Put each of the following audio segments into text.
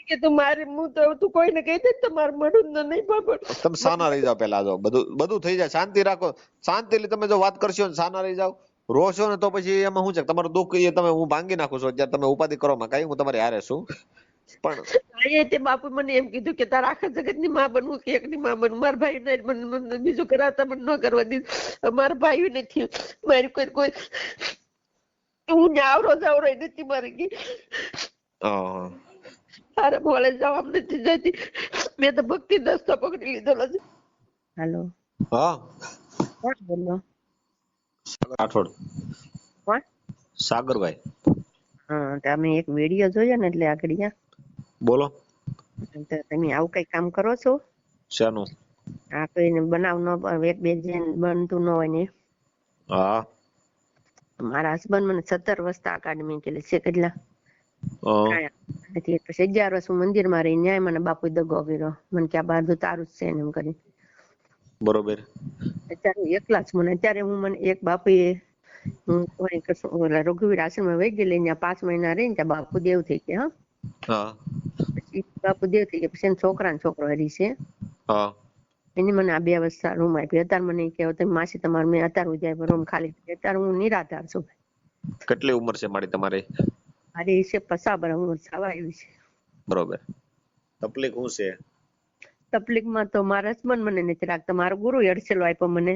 કે તું મારી તું કોઈને કહી દે તમારું મળું નહીં બાબા. તમે સાના રહી જાઓ પેલા, જો બધું થઈ જાય, શાંતિ રાખો. શાંતિથી તમે જો વાત કરશો ને સાના રહી જાઓ, રોશો ને તો પછી એમાં શું છે તમારું દુઃખ એ તમે હું ભાંગી નાખું છું. અત્યારે તમે ઉપાધિ કરો માં કઈ, હું તમારી હારે છું. પણ તે બાપુ મને એમ કીધું કે તારા આખા જગત ની માં બનવું કે એકની માં બનવું. મારા ભાઈ ને બીજું કરાવતા મને ન કરવા દીધું. મારા ભાઈ નથી, મારી કોઈ હું આવરો જાવરો નથી મારી ગઈ. તારે બોલે જવાબ નથી જતી. મેં તો ભક્તિ દસ્તો પકડી લીધેલો છે. હેલો, હા કોણ બોલો? રાઠોડ. કોણ? સાગરભાઈ. હા, તમે એક વિડીયો જોયો ને એટલે આગળ બોલો. તમે આવું કઈ કામ કરો છો? શાનું? આ કોઈને બનાવ ન એક બે જણ બનતું ન હોય ને. હા, મારા હસબન્ડ મને 17 વર્ષ અકાડમી કેલી છે. કેટલા? પછી 11 વર્ષ મંદિર માં રહી, ન્યાય મને બાપુ દગો કર્યો. મને કે આ બાજુ તારું જ છે એમ કરી. બરોબર. અત્યારે એકલા જ મને. અત્યારે હું મને એક બાપુએ રઘુવીર આશ્રમ માં વહી ગયેલી, ત્યાં 5 મહિના રહીને ત્યાં બાપુ દેવ થઈ ગયા. હા, પછી બાપુ દેવ થઈ ગયા, પછી છોકરા ને છોકરો હરી છે. હા, એની મને આ 2 વર્ષ રૂમ આપી. અત્યારે મને કે તમે માસી તમારે મેં અત્યારે જાય રૂમ ખાલી. અત્યારે હું નિરાધાર છું. કેટલી ઉંમર છે મારી તમારી? મારી છે 50 ઉંમર થવા આવી છે. બરોબર. તકલીફ શું છે? તકલીફ માં તો મારા હસબન્ડ મને નથી રાખતા. મારો ગુરુ અડસેલો આપ્યો મને.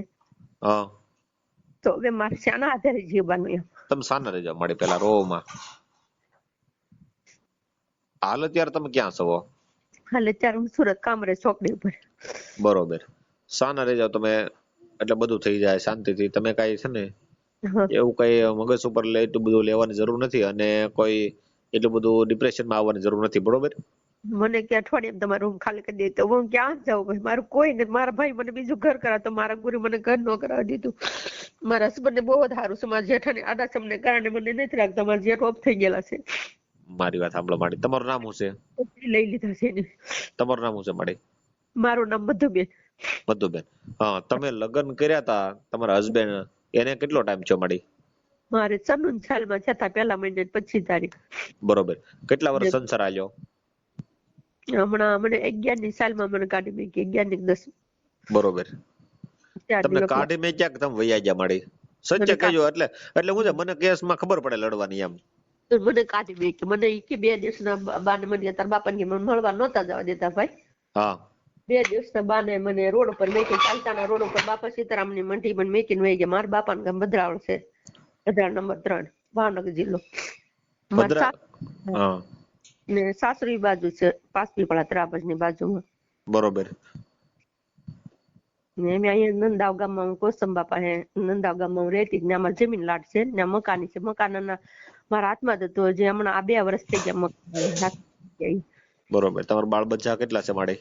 હા, તો હવે મારે શાના આધારે જીવવાનું એમ? તમે સાના રહી જાઓ મારી પેલા રો માં. હાલ અત્યારે તમે ક્યાં છો? હાલ અત્યારે હું સુરત કામરે ચોકડી ઉપર. બરોબર. સાના રહી જાઓ તમે, એટલે બધું થઈ જાય શાંતિથી. તમે કઈ છે ને એવું કઈ મગજ ઉપર એટલું બધું લેવાની જરૂર નથી, અને કોઈ એટલું બધું ડિપ્રેશન માં આવવાની જરૂર નથી. બરોબર. મને કે અઠવાડિયે તમારો રૂમ ખાલી કરી દે, તો હું ક્યાં જાઉં? મારું કોઈ નથી. મારા ભાઈ મને બીજું ઘર કરાવતો, મારા ગુરુ મને ઘર ન કરાવી દીધું. મારા હસબન્ડ ને બહુ જ સારું છે. મારા જેઠાણી આડાસમને કારણે મને નથી રાખતા. મારા જેઠ ઓફ થઈ ગયેલા છે. મારી વાત સાંભળો માડી. તમારું નામ શું છે? લઈ લીધા છે. તમારું નામ શું છે માડી? મારું નામ મધુબેન. મધુબેન. હા, તમે લગ્ન કર્યા તા તમારા હસબન્ડ, એને કેટલો ટાઈમ થયો માડી? મારે 94 સાલમાં છતાં 1 મહિને 25 તારીખ. બરોબર. કેટલા વર્ષ સંસાર આલ્યો? હમણાં મને 11ની સાલમાં મને કાઢી મૂકી. 11 ની 10. બરોબર. તમને કાઢી મેં ક્યાંક તમે વૈયા ગયા માડી? સચ્ચે કહેજો. એટલે હું છે, મને કેસમાં ખબર પડે લડવાની એમ. મને કાઢી મૂકી. મને કે 2 દિવસના બાને મને તાર બાપાને મને મળવા નહોતા જવા દેતા ભાઈ. હા, 2 દિવસના બાને મને રોડ ઉપર મેકી, ચાલતાના રોડ ઉપર બાપા સીતારામની મંડી મને મેકીને વહી ગયા. મારા બાપાનું ગામ ભદ્રાવળ છે, ભદ્રાવળ નંબર 3, ભાવનગર જિલ્લો. હા, ને સાસરી બાજુ છે, પાસપીપળા ત્રાબજની બાજુમાં. બરોબર. ને મેં અહીંયા નંદાવ ગામમાં કોસમ બાપા હે, નંદાવ ગામમાં હું રહેતી. ને અમારી જમીન લાટ છે ને મકાની છે. મકાનના મારા હાથમાં હતો, જે હમણાં આ 2 વર્ષ થઈ ગયા મકાન. બરોબર. તમારા બાળ બચ્ચા કેટલા છે માડી?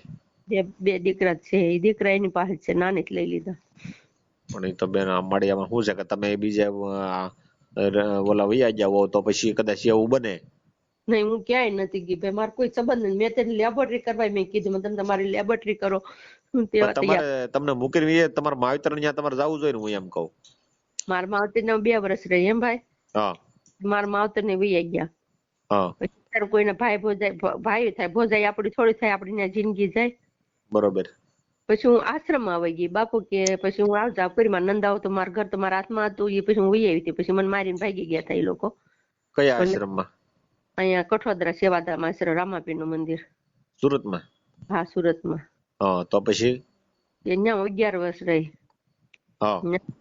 2 દીકરા છે. એ દીકરા એની પાસે છે, નાની જ લઈ લીધા. પણ એ તો બેન માડી આમાં શું છે કે તમે બીજે ઓલા વૈયા જાવ તો પછી કદાચ એવું બને. નહીં, હું ક્યાંય નથી ગઈ ભાઈ. મારે કોઈ સંબંધ નથી. મેં તેને લેબોરેટરી કરવા મેં કીધું, તમે તમારી લેબોરેટરી કરો. તમારે તમને મૂકીને તમારા માવતર ત્યાં તમારે જવું જોઈએ ને, હું એમ કહું. મારા માવતર ને 2 વર્ષ રહી એમ ભાઈ. હા, મારા માવતર ને વૈયા ગયા. હા, પછી કોઈને ભાઈ ભોજાય, ભાઈ થાય ભોજાય આપડી થોડી થાય, આપડી ત્યાં જિંદગી જાય. બરોબર. પછી હું આશ્રમમાં આવી ગઈ. બાપુ કે પછી હું આવ જાવ કરી. મારા નંદાઓ તો મારા ઘર તો મારા હાથમાં હતું. એ પછી હું વહી આવી હતી. પછી મને મારીને ભાગી ગયા હતા એ લોકો. કયા આશ્રમમાં? અહીંયા કઠોદરા સેવાધામ આશ્રમ, રામાપીર નું મંદિર. સુરતમાં? હા, સુરતમાં. હા, તો પછી ત્યાં 11 વર્ષ રહી.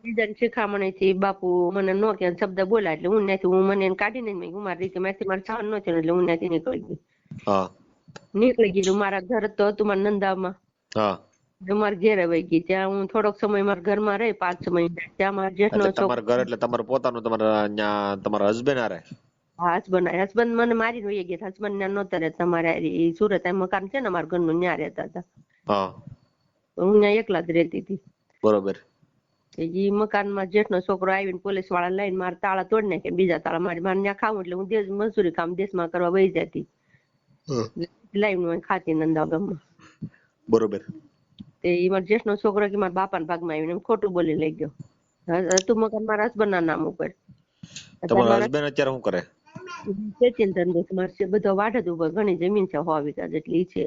બીજાની શિખામણીથી બાપુ મને નો કે શબ્દ બોલા એટલે હું ત્યાંથી મને કાઢીને હું મારી રીતે મારે સહન ન થયું એટલે હું ત્યાંથી નીકળી ગઈ. નીકળી ગઈ. મારા ઘર તો હતું મારા નંદામાં. મારા ઘેરે વહી ગઈ. ત્યાં હું થોડોક સમય મારા ઘરમાં રહી, 5-6 મહિના. ત્યાં મારા જેઠનો તમારા ઘર એટલે તમારું પોતાનું, તમારા હસબન્ડ હારે? હા, હસબન્ડ મને મારીને વહી ગયા. હસબન્ડ ત્યાં નહોતા રહેતા. મારા સુરત મકાન છે ને મારા ઘરનું, ત્યાં રહેતા હતા. હું ત્યાં એકલા જ રહેતી હતી. બરોબર. એ મકાનમાં જેઠનો છોકરો આવીને પોલીસ વાળા લઈને મારા તાળા તોડી નાખે. બીજા તાળા મારે ત્યાં ખાવું એટલે હું મજૂરી કામ દેશમાં કરવા વહી જતી. લાઈન ખાતી નંદા ગામમાં. બરોબર. તે મારા જેઠનો છોકરો કે મારા બાપાના ભાગમાં આવીને ખોટું બોલી લઈ ગયો. હતું મકાન મારા હસબન્ડના નામ ઉપર. તમારા હસબન્ડ અત્યારે શું કરે? ખેતી ધંધો મારે છે બધો વાઢ ઉપર ઘણી જમીન છે 100 વીઘા જેટલી છે.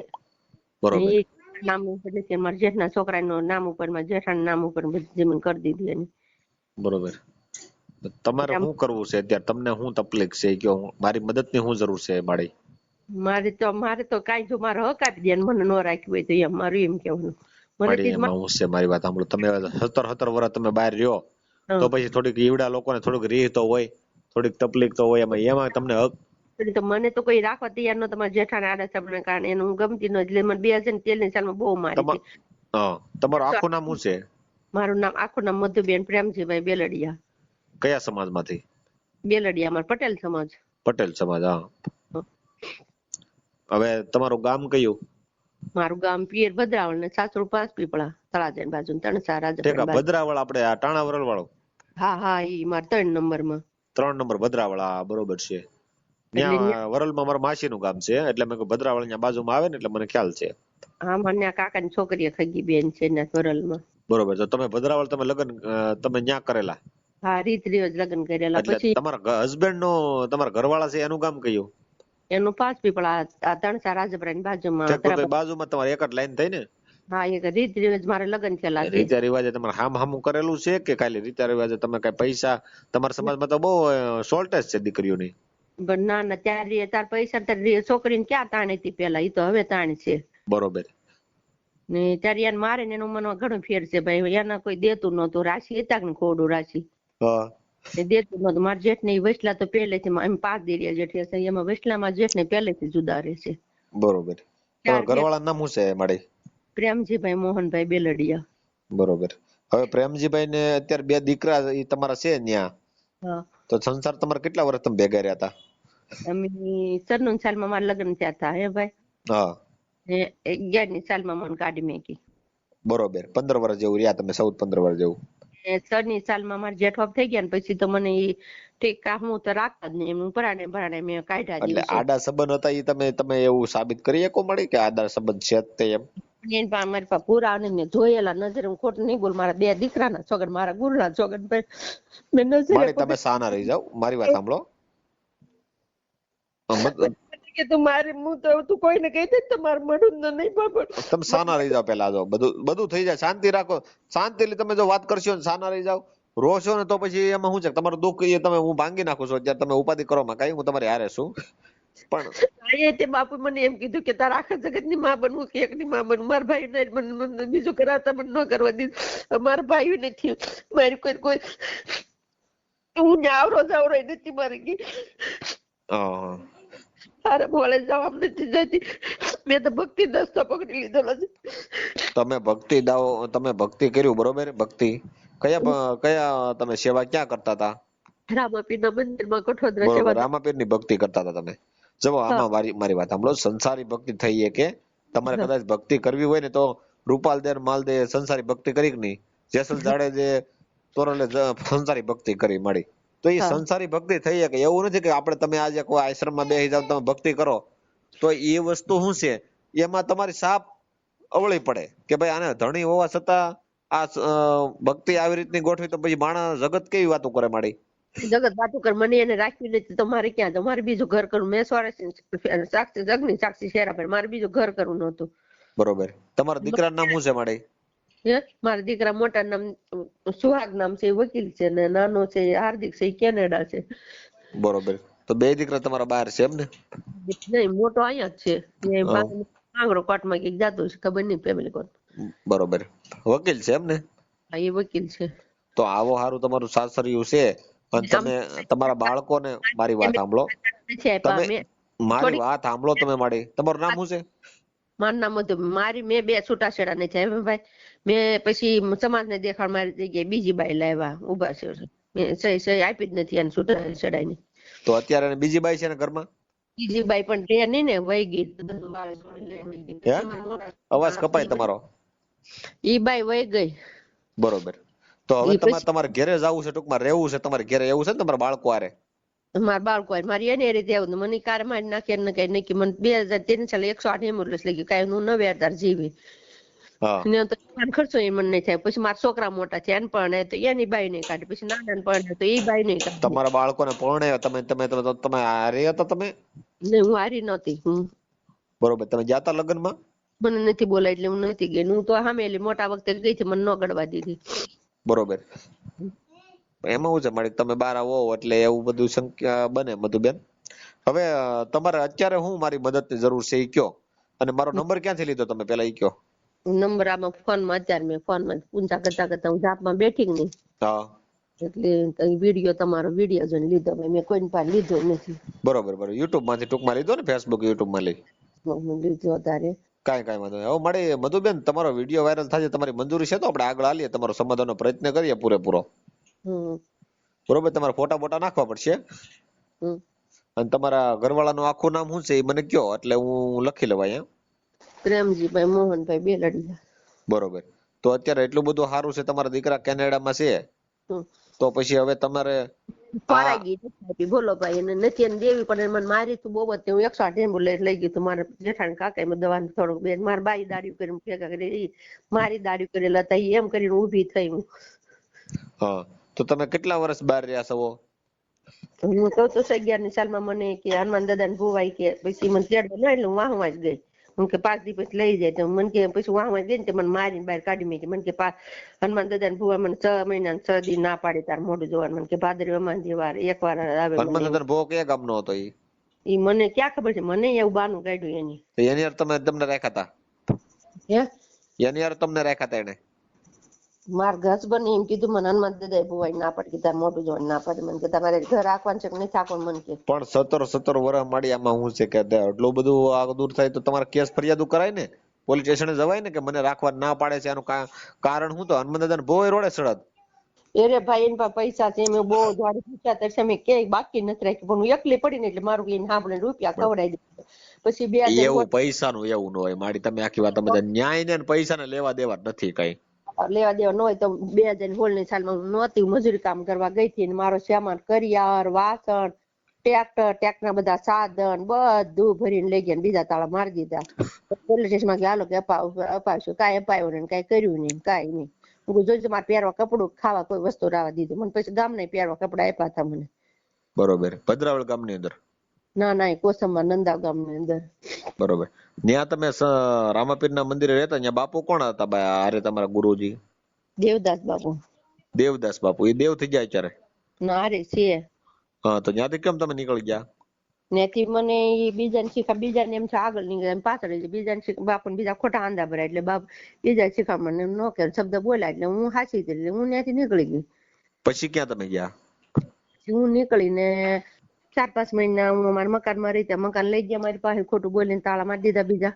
બરોબર. એ નામ ઉપર નથી મારા જેઠના છોકરાનું નામ ઉપર મારા જેઠાના નામ ઉપર બધી જમીન કરી દીધી એની. બરોબર. તમારે શું કરવું છે અત્યારે? તમને શું તકલીફ છે કયો, મારી મદદની શું જરૂર છે મારી? મારે તો કાંઈ જો મારો હક આપી દે મને ન રાખ્યું હોય તો એમ મારું એમ કેવું. મારી એમાં હું છે, મારી વાત સાંભળો. તમે 17 વર્ષ તમે બહાર રહ્યો તો પછી થોડીક ઈવડા લોકોને થોડુંક રીહ તો હોય, થોડીક તકલીફ તો હોય. એમાં તમને હક તો મને તો કોઈ રાખવા તૈયાર ન. તમારા જેઠાને આડા સાબને કારણે એનું હું ગમતી ન એટલે મને 2013ની સાલમાં બહુ મારી હતી. તમારું આખું નામ શું છે? મારું નામ આખું નામ મધુબેન પ્રેમજીભાઈ બેલડિયા. કયા સમાજમાંથી? બેલડિયા, અમાર પટેલ સમાજ. પટેલ સમાજ. હા. હવે તમારું ગામ કયું? મારું ગામ પિયર ભદ્રાવળ ને સાસરું 5 પીપળા તળાજન બાજુ 3 રાજપુર. ભદ્રાવળ આપણે આ ટાણાવરલ વાળો? હા ઈ માર 3 નંબરમાં. 3 નંબર ભદ્રાવળ. હા બરોબર છે. ત્યાં વરલમાં મારા માસીનું ગામ છે એટલે મેં ભદ્રાવળ ત્યાં બાજુમાં આવે ને એટલે મને ખ્યાલ છે. હા મને કાકાની છોકરી ખગી બેન છે ને વરલમાં. બરોબર. તો તમે ભદ્રાવળ તમે લગ્ન તમે ન્યા કરેલા? હા રીત રિવાજ લગ્ન કરેલા. પછી તમારા હસબન્ડ નો તમારા ઘરવાળા છે એનું ગામ કયું? એનું 5 પીપળા આ 3 રાજપરાની બાજુમાં. બાજુમાં તમારે એક જ લાઈન થઈ ને? હા એક રીત રિવાજ મારે લગ્ન થયેલા છે. રીત રિવાજે તમારે હામું કરેલું છે કે ખાલી રીત રિવાજે તમે કઈ પૈસા? તમારા સમાજમાં તો બહુ શોર્ટેજ છે દીકરીઓની. ના ત્યારે તાર પૈસા છોકરીને ક્યાં તાણી હતી પેલા, ઈ તો હવે તાણી છે. બરોબર. ને ત્યારે એને મારે ને એનું મનમાં ઘણું ફેર છે ભાઈ. એના કોઈ દેતું નતું. રાશિ હતા ને ખોડું રાશિ દેતું નતું. મારા જેઠ ને વસલા તો પહેલેથી એમ 5 દેરિયા જેઠી હશે એમાં વસલામાં જેઠ ને પહેલેથી જુદા રહે છે. બરોબર. ઘરવાળા નામ શું છે મારી? પ્રેમજીભાઈ મોહનભાઈ બેલડિયા. બરોબર. હવે પ્રેમજીભાઈ ને અત્યારે 2 દીકરા તમારા છે ન્યા, તો સંસાર તમારે કેટલા વર્ષ તમે ભેગા રહ્યા હતા? અમે 94 સાલમાં મારા લગ્ન થયા હતા. હે ભાઈ? હા. 11ની સાલમાં મને કાઢી મેકી. બરોબર. 15 વર્ષ જેવું રહ્યા તમે? 14-15 વર્ષ જેવું. 6ની સાલમાં મારા જેઠ ઓફ થઈ ગયા ને પછી તો મને ઠીક કામ હું તો રાખતા જ નહીં. એમ પરાણે મેં કાઢ્યા. એટલે આડા સંબંધ હતા ઈ તમે એવું સાબિત કરી શકો મળી કે આડા સંબંધ છે તે એમ? મારી પાસે પૂરા ને જોયેલા નજરે હું ખોટું નહીં બોલ. મારા 2 દીકરાના છોકરા, મારા ગુરુના છોકરા મેં નજરે. તમે સાના રહી જાવ, મારી વાત સાંભળો. કે તું મારી તું કોઈને કહી દે તમારું મળું નહીં બાપા. તમે સાના રહી જાવ પેલા. જો બધું થઈ જાય. શાંતિ રાખો. શાંતિથી તમે જો વાત કરશો ને સાના રહી જાવ, રોશો ને તો પછી એમાં શું છે તમારું દુઃખ એ તમે હું ભાંગી નાખું છું. અત્યારે તમે ઉપાધિ કરો માં કઈ હું તમારી હારે છું. પણ તે બાપુ મને એમ કીધું કે તારા આખા જગત ની માં બનવું કે એકની માં બનવું. મારા ભાઈ ને બીજું કરાતા મને ન કરવા દીધું. મારા ભાઈ નથી મારી કોઈ હું આવરો જાવરો નથી મારી ગઈ. તારે બોલે જવાબ નથી જતી. મેં તો ભક્તિ દસ્તો પકડી લીધેલો છે. તમે ભક્તિ કર્યું બરોબર? ભક્તિ કયા તમે સેવા ક્યાં કરતા હતા? રામાપીરના મંદિરમાં કઠોદરા સેવા. રામાપીર ની ભક્તિ કરતા હતા તમે? જો આમાં મારી વાત સાંભળો. સંસારી ભક્તિ થઈ કે તમારે કદાચ ભક્તિ કરવી હોય ને તો રૂપાલ દે માલ દે સંસારી ભક્તિ કરી કે નહીં? જેસલ જાડેજે તોરલે સંસારી ભક્તિ કરી મળી તો એ સંસારી ભક્તિ થઈ કે એવું નથી કે આપણે તમે આજે કોઈ આશ્રમમાં બેસી જાવ તમે ભક્તિ કરો તો એ વસ્તુ શું છે એમાં તમારી સાપ અવળી પડે કે ભાઈ આને ધણી હોવા છતાં આ ભક્તિ આવી રીતની ગોઠવી તો પછી માણસ જગત કેવી વાતો કરે માડી? જગત વાતો કર. મને એને રાખ્યું નથી તો મારે ક્યાં તો મારે બીજું ઘર કરવું. મેં સાક્ષી જગની સાક્ષી શેરા પર મારે બીજું ઘર કરવું નતું. બરોબર. તમારા દીકરાનું નામ શું છે માડી? મારા દીકરા મોટા નામ સુહાગ નામ છે, વકીલ છે, ને નાનો છે હાર્દિક છે, કેનેડા છે. બરોબર. તો 2 દીકરા તમારા બહાર છે એમ ને? નહીં, મોટો અહીંયા જ છે. આંગળો કોર્ટમાં કઈક જાતો છે, ખબર નહીં ફેમિલી કોર્ટ. બરોબર. વકીલ છે એમ ને? હા એ વકીલ છે. તો આવો હારું તમારું સાસરિયું છે અને તમે તમારા બાળકોને મારી વાત સાંભળો. મારી વાત સાંભળો તમે માડી. તમારું નામ શું છે? મારું નામ હતું મારી મેં 2 છૂટાછેડા ને છે ભાઈ. મેં પછી સમાજ ને દેખાડ મારી જગ્યાએ બીજી બાઈ લાવ્યા ઉભા છે. મેં સહી આપી જ નથી એને છૂટાછેડા ની. તો અત્યારે બીજી બાઈ છે ને ઘરમાં? બીજી બાઈ પણ તે નહીં ને વહી ગઈ. અવાજ કપાય તમારો. ઈ બાઈ વહી ગઈ. બરોબર. તો હવે તમારે ઘરે જવું છે, ટૂંકમાં રહેવું છે તમારે ઘરે, એવું છે ને તમારા બાળકો હારે? મારા બાળકો મારી એને રીતે આવું મને કાર મારી નાખે ને કઈ નહીં. મને 2003 સાલ 108 એમ્બ્યુલન્સ લઈ ગયું. કઈ હું 9 જીવી. હા ને તો મારો ખર્ચો એ મને નહીં થાય. પછી મારા છોકરા મોટા છે એને પણ તો એની બાઈ નહીં કાઢે, પછી નાના પણ તો એ બાઈ નહીં કાઢે. તમારા બાળકોને પરણાવ્યા તમે તમે તો તમે હારે હતા તમે? ને હું હારી નહોતી. બરોબર. તમે ગયા તા લગ્નમાં? મને નથી બોલાય એટલે હું નથી ગઈ. હું તો સામેલી મોટા વખતે ગઈ હતી, મને ન ગળવા દીધી. બરોબર. એમાં શું છે મારી, તમે બાર આવો એટલે એવું બધું શંકા બને મધુબેન. હવે તમારે અત્યારે હું મારી મદદની જરૂર છે એ કયો, અને મારો નંબર ક્યાંથી લીધો તમે પેલા એ કયો. નંબર આમાં ફોનમાં અત્યારે મેં ફોનમાં પૂંજા કરતા કરતા હું જાપમાં બેઠી ને, હા એટલે વિડીયો તમારો વિડીયો જોઈને લીધો. મેં કોઈની પાસે લીધો નથી. બરોબર બરોબર. યુટ્યુબ માંથી ટૂંકમાં લીધો ને, ફેસબુક યુટ્યુબ માં લઈ? લીધો અત્યારે. કાંઈ વાંધો નહીં. હવે મળી મધુબેન, તમારો વિડીયો વાયરલ થાય, તમારી મંજૂરી છે તો આપણે આગળ હાલીએ, તમારો સમાધાનનો પ્રયત્ન કરીએ પૂરેપૂરો. બરોબર. તમારા ફોટા બોટા નાખવા પડશે, અને તમારા ઘરવાળાનું આખું નામ શું છે એ મને કયો, એટલે હું લખી લેવાય. એમ પ્રેમજીભાઈ મોહનભાઈ બેલડિયા. બરોબર. તો અત્યારે એટલું બધું સારું છે, તમારા દીકરા કેનેડામાં છે, તો પછી હવે તમારે બોલો ભાઈ એને નથી એને દેવી પણ મને મારી તું બહુ જ હું 108 એમ્બ્યુલન્સ લઈ ગયું. મારા જેઠાણ કાકા એમાં દવા થોડુંક બેન મારા બાઈ દાડી કરીને ભેગા કરી, મારી દાડી કરેલા હતા એમ કરીને ઉભી થઈ હું. હા તો તમે કેટલા વર્ષ બહાર રહ્યા છો? હું 1411 સાલમાં મને કે હનુમાન દાદા ને ભુવાઈ કે પછી મને તેડવા ન એટલે હું વાહવા જ ગઈ. હું કે 5 દિવસ પછી લઈ જાય તો મને કે પછી વાહવા ગઈ ને તે મને મારીને બહાર કાઢી મેકી. મને કે હનુમાન દાદા ને ભુવા મને 6 મહિના 6 દી ના પાડે તાર મોઢું જોવાનું. મને કે ભાદરવામાં વાર એકવાર આવે. હનુમાન દાદા ભોગ કયા ગામનો હતો ઈ મને ક્યાં ખબર છે, મને એવું બાનું કાઢ્યું એની. એની યાર તમે તમને રાખ્યા હતા? હે એની યાર તમને રાખ્યા હતા એને? મારા હસબન્ડ એમ કીધું મને હનુમાન દાદા ભુવાઈ ના પડે કે તાર મોઢું જોવાનું ના પડે. મને કે તમારે ઘર રાખવાનું છે કે નહીં રાખવાનું. મને કે પણ 17 વર્ષ માડી આમાં હું છે કે એટલું બધું આ દૂર થાય તો તમારે કેસ ફરિયાદ કરાય ને, પોલીસ સ્ટેશને જવાય ને કે મને રાખવા ના પાડે છે, એનું કારણ શું? તો હનુમાન દાદા ભોય રોડે સડત. અરે ભાઈ એની પાસે પૈસા છે, મેં બહુ જાડી પૂછ્યા તો મેં ક્યાંય બાકી નથી રાખ્યું, પણ હું એકલી પડી ને એટલે મારું કઈ સાંભળે રૂપિયા ખવડાવી દીધું. પછી 2 એવું પૈસાનું એવું ન હોય માડી, તમે આખી વાત તમે ન્યાય ને પૈસા ને લેવા દેવા નથી કઈ. લેવા દેવા ન હોય તો 2016 ની સાલમાં હું નહોતી, મજૂરી કામ કરવા ગઈ હતી. મારો સામાન કરિયાર વાસણ ટ્રેક્ટર ના બધા સાધન બધું ભરીને લઈ ગયા, બીજા તાળા મારી દીધા. પોલીસ સ્ટેશનમાં હાલો કે અપાવશું, કાંઈ અપાયું નહીં, કાંઈ કર્યું નહીં, કાંઈ નહીં. હું જોઈશું મારે પહેરવા કપડું ખાવા કોઈ વસ્તુ રાવા દીધું. મને પછી ગામ નહીં પહેરવા કપડા આપ્યા હતા મને. બરોબર. ભદ્રાવળ ગામની અંદર? ના ના કોસંબા નંદા ગામની અંદર. બરોબર. ત્યાં તમે રામાપીર ના મંદિરે રહેતા, ત્યાં બાપુ કોણ હતા અરે તમારા ગુરુજી? દેવદાસ બાપુ. દેવદાસ બાપુ એ દેવ થઈ જાય અત્યારે? ના અરે છે. હા તો ત્યાંથી કેમ તમે નીકળી ગયા? ત્યાંથી મને બીજાને શીખા, બીજાને એમ છે આગળ નીકળે એમ પાછળ, બીજાને શીખ બાપુ બીજા ખોટા આંધા ભરાય એટલે બાપ બીજા શીખામણ એમ ન કે શબ્દ બોલાય એટલે હું હાચી હતી એટલે હું ત્યાંથી નીકળી ગઈ. પછી ક્યાં તમે ગયા? હું નીકળીને 4-5 મહિના હું મારા મકાનમાં રહી. ત્યાં મકાન લઈ ગયા મારી પાસે, ખોટું બોલીને તાળા મારી દીધા બીજા.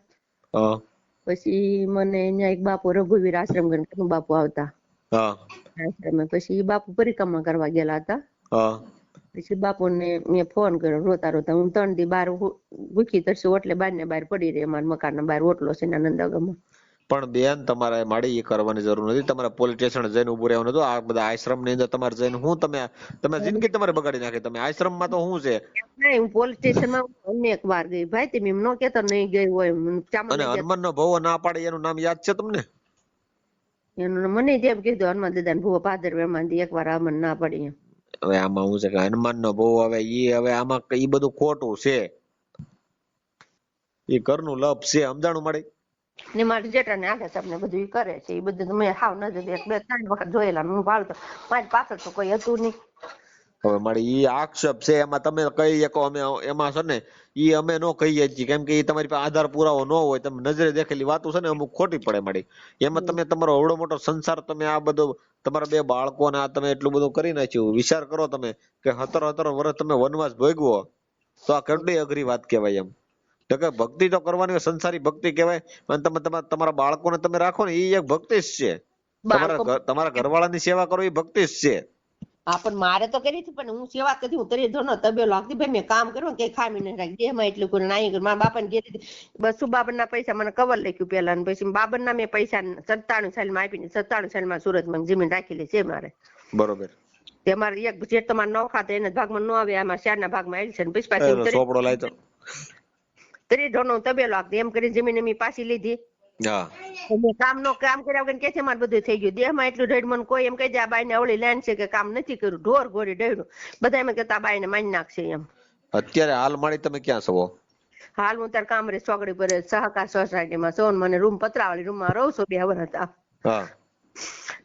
પછી મને અહીંયા એક બાપુ રઘુવીર આશ્રમ કરીને બાપુ આવતા આશ્રમે, પછી બાપુ પરિક્રમા કરવા ગયેલા હતા. પછી બાપુને મેં ફોન કર્યો રોતા રોતા. હું 3 દી બહાર ભૂખી તરસી ઓટલે બહાર ને બહાર પડી રહી. અમારા મકાન ના બહાર ઓટલો છે નંદાગામમાં. પણ બેન તમારે માડી એ કરવાની જરૂર નથી, તમારે પોલીસ સ્ટેશન જઈને ઉભું રહેવાનું હતું. આ બધા આશ્રમ ની અંદર તમારે જઈને હું તમે જિંદગી તમારે બગાડી નાખી. તમે આશ્રમ માં તો શું છે? નહીં હું પોલીસ સ્ટેશન માં અનેક વાર ગઈ ભાઈ, તમે એમ ન કેતો નહીં ગઈ હોય. અને હનુમાન નો ભવો ના પાડે એનું નામ યાદ છે તમને? એનું મને જેમ કીધું હનુમાન દાદા ને ભૂવો ભાદરવામાં એક વાર અમને ના પડી એમ. હવે આમાં શું છે કે હનુમાન નો ભવો હવે આમાં એ બધું ખોટું છે, એ ઘરનું લપ છે, સમજાણું માડી? ને મારી જેઠાને આગળ તમને બધું કરે છે એ બધું મેં હાવ નજર 2-3 વખત જોયેલા. હું ભાળતો મારી પાછળ તો કોઈ હતું નહીં. હવે મારી ઈ આક્ષેપ છે, એમાં તમે કહી શકો અમે એમાં છે ને ઈ અમે નો કહીએ છીએ, કેમ કે ઈ તમારી પાસે આધાર પુરાવો ન હોય. તમે નજરે દેખેલી વાતો છે ને અમુક ખોટી પડે માડી. એમાં તમે તમારો અવડો મોટો સંસાર, તમે આ બધો તમારા 2 બાળકો ને આ તમે એટલું બધું કરી નાખ્યું. વિચાર કરો તમે કે 17 વર્ષ તમે વનવાસ ભોગવો તો આ કેટલી અઘરી વાત કહેવાય. એમ તો કે ભક્તિ તો કરવાની હોય, સંસારી ભક્તિ કહેવાય. અને તમે તમારા બાળકોને તમે રાખો ને એ એક ભક્તિ જ છે. તમારા ઘરવાળાની સેવા કરો એ ભક્તિ જ છે. હા પણ મારે તો કરી હતી, પણ હું સેવા કરતી. હું તરી ધોનો તબેલો લાગતી ભાઈ, મેં કામ કર્યું કઈ ખામી નહીં રાખી દેહમાં એટલું કોઈ નાઈ ગયું. મારા બાપાને ઘેરી બસુ બાબરના પૈસા મને કવર લખ્યું પેલા, ને પછી બાબરના મેં પૈસા 97 સાલમાં આપીને 97 સાલમાં સુરતમાં જમીન રાખેલી છે મારે. બરોબર. તે મારે એક જે તમારે ન ખાતા એના ભાગમાં ન આવે, આમાં 4 ના ભાગમાં આવી છે. ને પછી પાછી તરી ધોનો તબેલો લાગતી એમ કરી જમીન અમે પાછી લીધી. હા મેં કામ કર્યા વગર કે છે મારે બધું થઈ ગયું દેહમાં એટલું ઢેડ મને કોઈ એમ કહી દે આ બાઈને અવળી લેન છે કે કામ નથી કર્યું ઢોર ગોરી ઢેડું બધા એમ કહેતા આ બાઈને મારી નાખશે એમ. અત્યારે હાલ માડી તમે ક્યાં છો? હાલ હું તાર કામરેજ ચોકડી પર સહકાર સોસાયટીમાં છું મને રૂમ પતરાવાળી રૂમમાં રહું છું 2 વર્ષ હતા. હા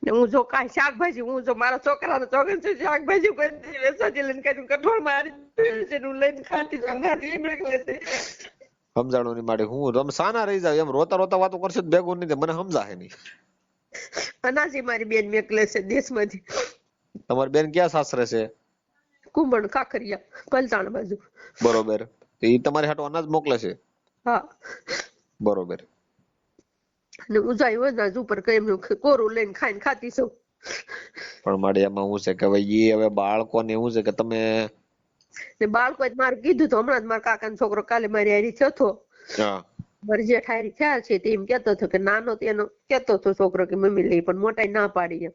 ને હું જો કાંઈ શાકભાજી હું જો મારા છોકરાનો ચોગન છે શાકભાજી કોઈ વેચાતી લઈને કઈ કઠોળ મારી લઈને ખાતી સમજાણું ની માડી હું તમે સાના રહી જાવ એમ રોતા રોતા વાતો કરશો તો ભેગું નહીં મને સમજાય નહીં. અનાજી મારી બેન મેકલે છે દેશમાંથી. તમારી બેન ક્યાં સાસરે છે? કુંભણ કાકરિયા પલતાણ બાજુ. બરોબર એ તમારી હાટુ અનાજ મોકલે છે? હા બરોબર. અને ઉજાઈ અનાજ ઉપર કઈ એમનું કોરું લઈને ખાઈને ખાતી છું. પણ મારે એમાં શું છે કે હવે બાળકોને એવું છે કે તમે ને બાળકો મારે કીધું તો હમણાં જ મારા કાકાનો છોકરો કાલે મારી હારી થયો હતો. મારી જેઠ હારી થયા છે તે એમ કેતો હતો કે નાનો તેનો કેતો હતો છોકરો કે મમ્મી લઈ પણ મોટા ના પાડી એમ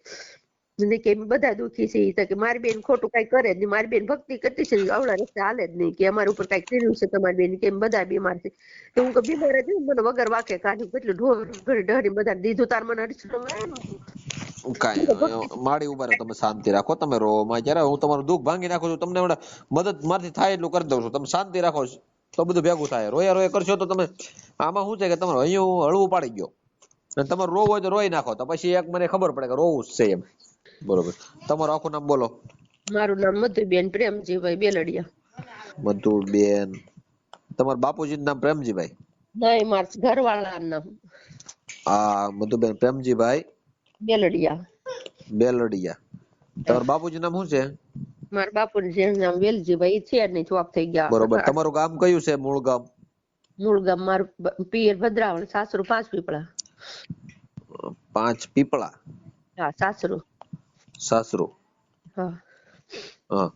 કે બધા દુખી છે એ કે મારી બેન ખોટું કઈ કરે જ નહીં મારી બેન ભક્તિ કરતી છે આવડા રસ્તે હાલે જ નહીં કે અમારા ઉપર કઈ કર્યું છે તમારી બેન કેમ બધા બીમાર છે તો હું બીમાર જ મને વગર વાકે કાઢ્યું કેટલું ઢોર ઢળી બધા દીધું તાર મને માડી ઉભા રહો તમે શાંતિ રાખો તમે રો માં જયારે હું તમારું દુઃખ ભાંગી નાખું છું તમને મદદ મારથી થાય એટલું કરી દઉં છું તમે શાંતિ રાખો તો બધું ભેગું થાય રોયા રોયા કરશો તો તમે આમાં શું છે કે તમારું અહીંયા હળવું પાડી ગયો અને તમારે રોવું હોય તો રોઈ નાખો તો પછી એક મને ખબર પડે કે રોવું જ છે એમ. બરોબર તમારું આખું નામ બોલો. મારું નામ મધુબેન પ્રેમજીભાઈ બેલડિયા. મધુબેન તમારા બાપુજીનું નામ પ્રેમજીભાઈ? નહીં મારા ઘરવાળાનું નામ. હા મધુબેન પ્રેમજીભાઈ બેલડિયા. બેલડિયા. તમારા બાપુજી નામ શું છે? મારા બાપુનું નામ વેલજીભાઈ છે નહીં ચોક થઈ ગયા. બરોબર તમારું ગામ કયું છે? મૂળ ગામ? મૂળ ગામ મારું પિયર ભદ્રાવળ સાસરું 5 પીપળા. 5 પીપળા? હા સાસરું. સાસરું. હા. હા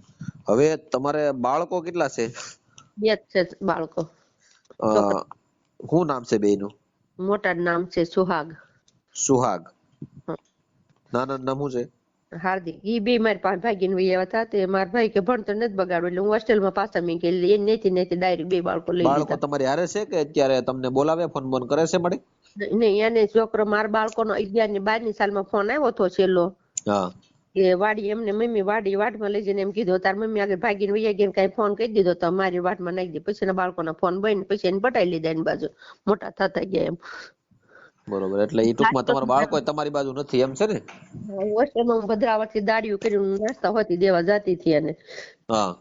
હવે તમારે બાળકો કેટલા છે? 2 છે બાળકો. શું નામ છે બેયનું? મોટા નામ છે સુહાગ. સુહાગ. નાના નામ શું છે? હાર્દિક. ઈ બે મારી પાસે ભાગીને વયા હતા તે મારા ભાઈ કે ભણતર નથી બગાડવું એટલે હું હોસ્ટેલમાં પાછા મૂકી એ નથી ડાયરેક્ટ 2 બાળકો લઈ લીધા. બાળકો તમારી હારે છે કે અત્યારે તમને બોલાવે ફોન કરે છે મળી? નહીં એને છોકરો મારા બાળકોનો 11 ની 12 ની સાલમાં ફોન આવ્યો હતો છેલ્લો. હા કે વાડી એમને મમ્મી વાડમાં લઈ જઈને એમ કીધું તાર મમ્મી આગળ ભાગીને વયા ગયા કઈ ફોન કહી દીધો તો મારી વાડમાં નાખી દે પછી એના બાળકોના ફોન બની પછી એને પટાઈ લીધા એની બાજુ મોટા થતા ગયા એમ. બરોબર એટલે એ ટૂંકમાં તમારા બાળકો તમારી બાજુ નથી એમ છે ને? હોસ્ટેલમાં હું ભદ્રાવળથી દાડીઓ કરીને નાસ્તા હોતી દેવા જતી હતી અને હા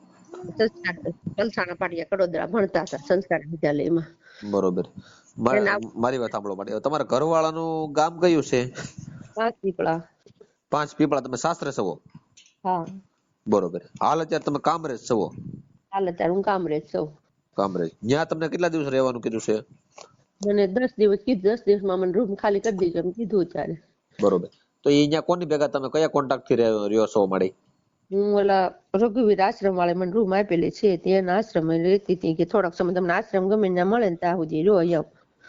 પલસાણા પાટિયા કડોદરા ભણતા હતા સંસ્કાર વિદ્યાલયમાં. બરોબર મારી વાત સાંભળો માટે તમારા ઘરવાળાનું ગામ કયું છે? 5 પીપળા. 5 પીપળા. તમે સાસરે છો? હા. બરોબર હાલ અત્યારે તમે કામરેજ છો? હાલ અત્યારે હું કામરેજ છું. કામરેજ. ત્યાં તમને કેટલા દિવસ રહેવાનું કીધું છે? મને 10 દિવસ કીધું 10 દિવસમાં મને રૂમ ખાલી કરી દેજો એમ કીધું ત્યારે. બરોબર તો એ અહીંયા કોની ભેગા તમે કયા કોન્ટ્રાક્ટ થી રહ્યો છો મળી? હું ઓલા રઘુવીર આશ્રમ વાળા મને રૂમ આપેલી છે ત્યાં આશ્રમ રહેતી હતી કે થોડાક સમય તમને આશ્રમ ગમે ત્યાં મળે ને ત્યાં સુધી રહ્યો એમ.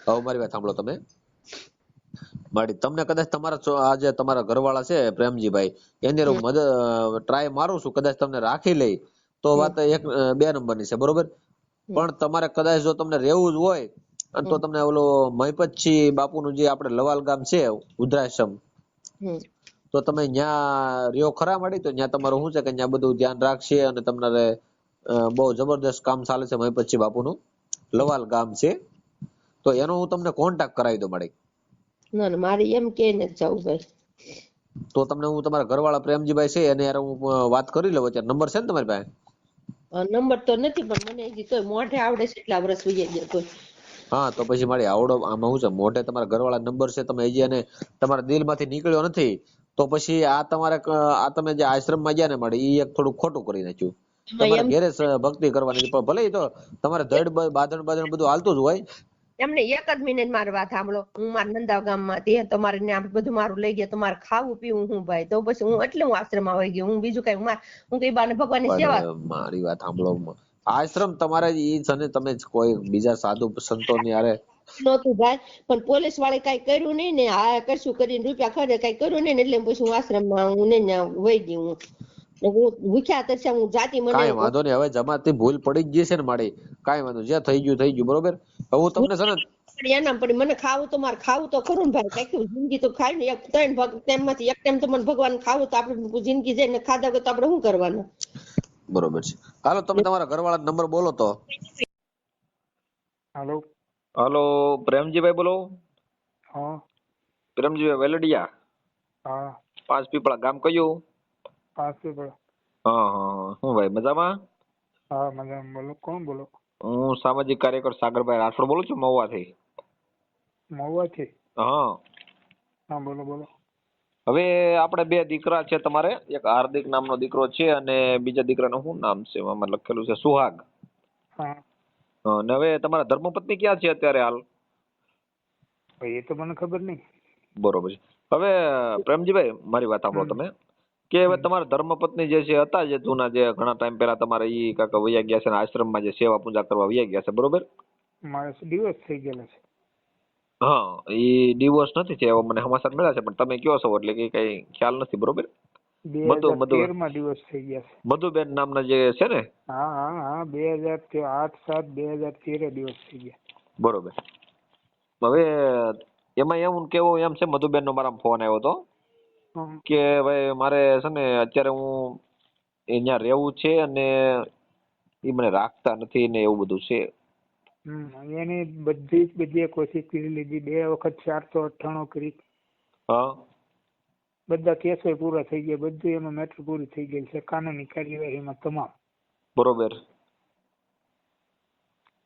હવે મારી વાત સાંભળો તમે માડી તમને કદાચ તમારા આજે તમારા ઘરવાળા છે પ્રેમજીભાઈ એની મદદ ટ્રાય મારું છું કદાચ તમને રાખી લે તો વાત 2 નંબરની છે બરોબર. પણ તમારે કદાચ જો તમને રહેવું જ હોય તો તમને ઓલો મહીપતજી બાપુનું જે આપણે લવાલ ગામ છે વૃદ્ધાશ્રમ તો તમે ત્યાં રહ્યો ખરા મળી તો ત્યાં તમારું શું છે કે ત્યાં બધું ધ્યાન રાખશે અને તમારે બહુ જબરદસ્ત કામ ચાલે છે મહીપતજી બાપુનું લવાલ ગામ છે તો એનો હું તમને કોન્ટેક્ટ કરાવી દઉં મળી. ના ના મારે એમ કે ને જવું ભાઈ તો તમને હું તમારા ઘરવાળા પ્રેમજીભાઈ છે એને યાર હું વાત કરી લઉં અત્યારે નંબર છે ને તમારી પાસે? નંબર તો નથી પણ મને હજી તોય મોઢે આવડે છે એટલા વર્ષ વહી ગયા તો. હા તો પછી મારી આવડો આમાં શું છે મોઢે તમારા ઘરવાળા નંબર છે તમે હજી અને તમારા દિલમાંથી નીકળ્યો નથી તો પછી આ તમારે આ તમે જે આશ્રમમાં ગયા ને મળી એ એક થોડું ખોટું કરી નાખ્યું. તમારે ઘેરે ભક્તિ કરવાની પણ ભલે તો તમારે ધડ બાંધણ બધું હાલતું જ હોય. એમને 1 જ મિનિટ મારી વાત સાંભળો હું મારા નંદા ગામમાં હતી તો મારે બધું મારું લઈ ગયા તો મારે ખાવું પીવું હું ભાઈ તો પછી હું એટલે હું આશ્રમમાં આવી ગયો હું બીજું કઈ હું કઈ બાને ભગવાનની સેવા. મારી વાત સાંભળો આશ્રમ તમારે ઈ છે ને તમે કોઈ બીજા સાધુ સંતોની હારે નહોતું ભાઈ પણ પોલીસ વાળે કઈ કર્યું નહીં ને આ કશું કરીને રૂપિયા ખર્ચે કઈ કર્યું નહીં એટલે પછી હું આશ્રમમાં હું ને વહી ગઈ હું ભૂખ્યા તરસ્યા હું જાતિ મને કાંઈ વાંધો નહીં હવે જમાતી ભૂલ પડી જ ગઈ છે ને મારી કાંઈ વાંધો જે થઈ ગયું બરોબર. હું તમને છે ને પડી એનામ પડી મને ખાવું તો મારે ખાવું તો ખરું ને ભાઈ કઈ જિંદગી તો ખાય ને એક 3 ટાઈમમાંથી એક ટાઈમ તો મને ભગવાન ખાવું તો આપણે જિંદગી જઈને ખાધા વગર તો આપણે શું કરવાનું? બરોબર છે. હાલો તમે તમારા ઘરવાળા નંબર બોલો તો. હાલો હાલો પ્રેમજીભાઈ બોલો. હા પ્રેમજીભાઈ વેલડિયા. હા 5 પીપળા ગામ કયું? 5 પીપળા. હા હા હું ભાઈ મજામાં? હા મજામાં. બોલો કોણ બોલો? હું સામાજિક કાર્યકર સાગરભાઈ રાઠોડ બોલું છું મહુવાથી. મહુવાથી? હા હા બોલો બોલો. હવે આપણે 2 દીકરા છે તમારે. એક હાર્દિક નામનો દીકરો છે અને બીજા દીકરાનું શું નામ છે એમાં લખેલું છે સુહાગ. હા અને હવે તમારા ધર્મપત્ની ક્યાં છે અત્યારે હાલ? ભાઈ એ તો મને ખબર નહીં. બરોબર છે. હવે પ્રેમજીભાઈ મારી વાત સાંભળો તમે કે હવે તમારા ધર્મપત્ની જે છે હતા જે જૂના જે ઘણા ટાઈમ પહેલા તમારે ઈ કાકા વૈયા ગયા છે ને આશ્રમમાં જે સેવા પૂજા કરવા વૈયા ગયા છે બરોબર? મારે ડિવોર્સ થઈ ગયેલા છે. હા ઈ ડિવોર્સ નથી થયા એવા મને સમાચાર મળ્યા છે પણ તમે કયો છો એટલે કે કઈ ખ્યાલ નથી બરોબર? 2013 માં ડિવોર્સ થઈ ગયા છે. મધુબેન નામના જે છે ને? હા હા હા 2008-7-2013 ડિવોર્સ થઈ ગયા. બરોબર. હવે એમાં એવું કેવું એમ છે મધુબેન નો મારા ફોન આવ્યો હતો કે ભાઈ મારે છે ને અત્યારે હું અહીંયા રહેવું છે અને એ મને રાખતા નથી ને એવું બધું છે. એની બધી કોશિશ કરી લીધી 2 વખત 498 કરી. હા બધા કેસો પૂરા થઈ ગયા બધું એમાં મેટર પૂરી થઈ ગઈ છે કાનૂની કાર્યવાહીમાં તમામ. બરોબર.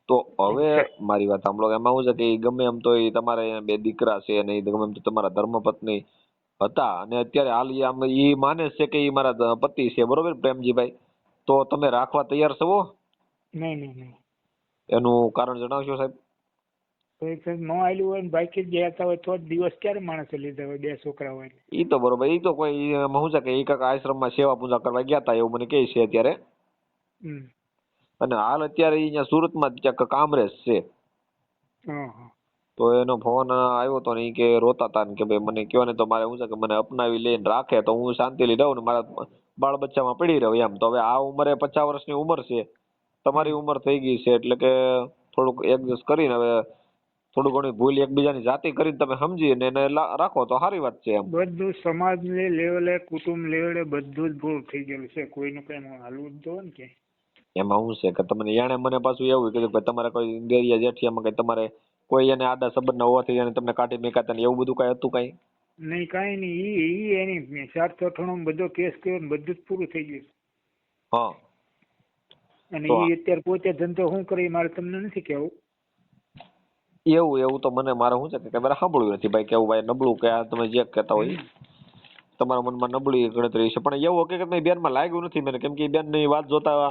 તો હવે મારી વાત સાંભળો એમાં શું છે કે ગમે એમ તો તમારે 2 દીકરા છે અને ગમે એમ તો તમારા ધર્મપત્ની હતા અને અત્યારે હાલ એ માને છે કે એ મારા પતિ છે બરોબર પ્રેમજીભાઈ તો તમે રાખવા તૈયાર છો? નહીં નહીં નહીં. એનું કારણ જણાવશો સાહેબ? નો આવેલું હોય ને બાકી જ ગયા હોય તો દિવસ ક્યારે માણસે લીધા હોય 2 છોકરા હોય. ઈ તો બરોબર. ઈ તો કોઈ શું છે કે ઈ કાકા આશ્રમમાં સેવા પૂજા કરવા ગયા હતા એવું મને કહે છે અત્યારે. અને હાલ અત્યારે ઈ અહીંયા સુરતમાં જ ક્યાંક કામરેજ છે. તો એનો ફોન આવ્યો તો ને ઈ કે રોતા હતા ને કે ભાઈ મને કયો ને તો મારે શું છે કે મને અપનાવી લઈને રાખે તો હું શાંતિથી રહું ને મારા બાળ બચ્ચામાં પડી રહ્યો એમ. તો હવે આ ઉંમરે 50 વર્ષની ઉંમર છે તમારી ઉંમર થઈ ગઈ છે એટલે કે થોડુંક એડજસ્ટ કરીને હવે થોડું ઘણી ભૂલ એકબીજાની જાતિ કરીને તમે સમજીને એને રાખો તો સારી વાત છે એમ. બધું સમાજ લેવલે કુટુંબ લેવલે બધું જ ભૂલ થઈ ગયેલું છે કોઈનું કઈ હાલવું જ ને કે એમાં શું છે કે તમને એને મને પાછું એવું કીધું કે તમારે કોઈ દેરિયા જેઠિયામાં કઈ તમારે કોઈ એને આડા સંબંધના હોવાથી એને તમને કાઢી મેકાતા ને એવું બધું કઈ હતું કઈ? નહીં કઈ નહીં. ઈ એની 498 બધો કેસ કર્યો ને બધું જ પૂરું થઈ ગયું. હા અને ઈ અત્યારે પોતે ધંધો શું કરે મારે તમને નથી કેવું. એવું તો મને મારે શું છે કે મારે સાંભળ્યું નથી ભાઈ કેવું ભાઈ નબળું કે આ તમે જે કહેતા હોય તમારા મનમાં નબળી ગણતરી છે પણ એવું હકીકત નહીં બેનમાં લાગ્યું નથી મને કેમ કે બેન ની વાત જોતા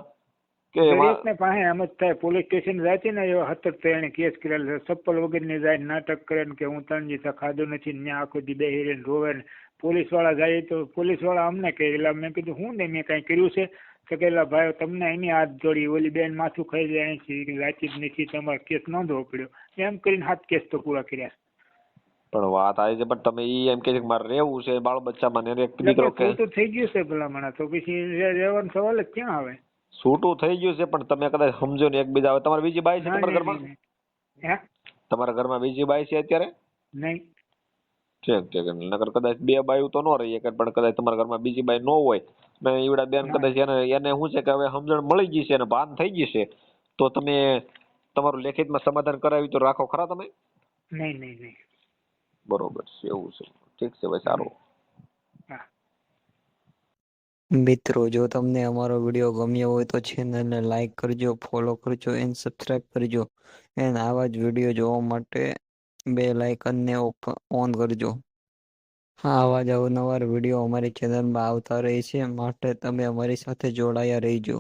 કે દરેકને પાસે એમ જ થાય. પોલીસ સ્ટેશન જાય છે ને એવા હતક એને કેસ કરેલા ચપ્પલ વગરની જાય નાટક કરે ને કે હું 3 દિવસ ખાધું નથી ને આખો દી બેહી રહીને રોવે ને પોલીસ વાળા જાય તો પોલીસ વાળા અમને કહે એટલે મેં કીધું હું ને મેં કઈ કર્યું છે તો કે ભાઈ તમને એની હાથ જોડી ઓલી બેન માથું ખાઈ જાય છે વાંચી જ નથી તમારે કેસ નોંધવો પડ્યો એમ કરીને 7 કેસ તો પૂરા કર્યા. પણ વાત આવી છે પણ તમે ઈ એમ કે મારે રહેવું છે બાળ બચ્ચામાં ને એક દીકરો કે છૂટું થઈ ગયું છે ભલામણ તો પછી રહેવાનો સવાલ જ ક્યાં આવે? છૂટું થઈ ગયું છે પણ તમે કદાચ સમજો ને એકબીજા. હવે તમારી બીજી બાઈ છે તમારા ઘરમાં? તમારા ઘરમાં બીજી બાઈ છે અત્યારે? નહીં. ઠીક નકર કદાચ 2 બાયું તો ન રહી પણ કદાચ તમારા ઘરમાં બીજી બાઈ ન હોય ને ઈવડા બેન કદાચ એને શું છે કે હવે સમજણ મળી ગઈ છે અને ભાન થઈ ગઈ છે તો તમે તમારું લેખિતમાં સમાધાન કરાવી તો રાખો ખરા તમે? નહીં. બરોબર છે એવું છે. ઠીક છે ભાઈ સારું. મિત્રો જો તમને અમારો વિડીયો ગમ્યો હોય તો ચેનલને લાઈક કરજો, ફોલો કરજો અને સબસ્ક્રાઇબ કરજો અને આવા જ વિડીયો જોવા માટે બેલ આઇકનને ઓન કરજો. હા આવા જ અવનવા વિડીયો અમારી ચેનલમાં આવતા રહે છે માટે તમે અમારી સાથે જોડાયા રહેજો.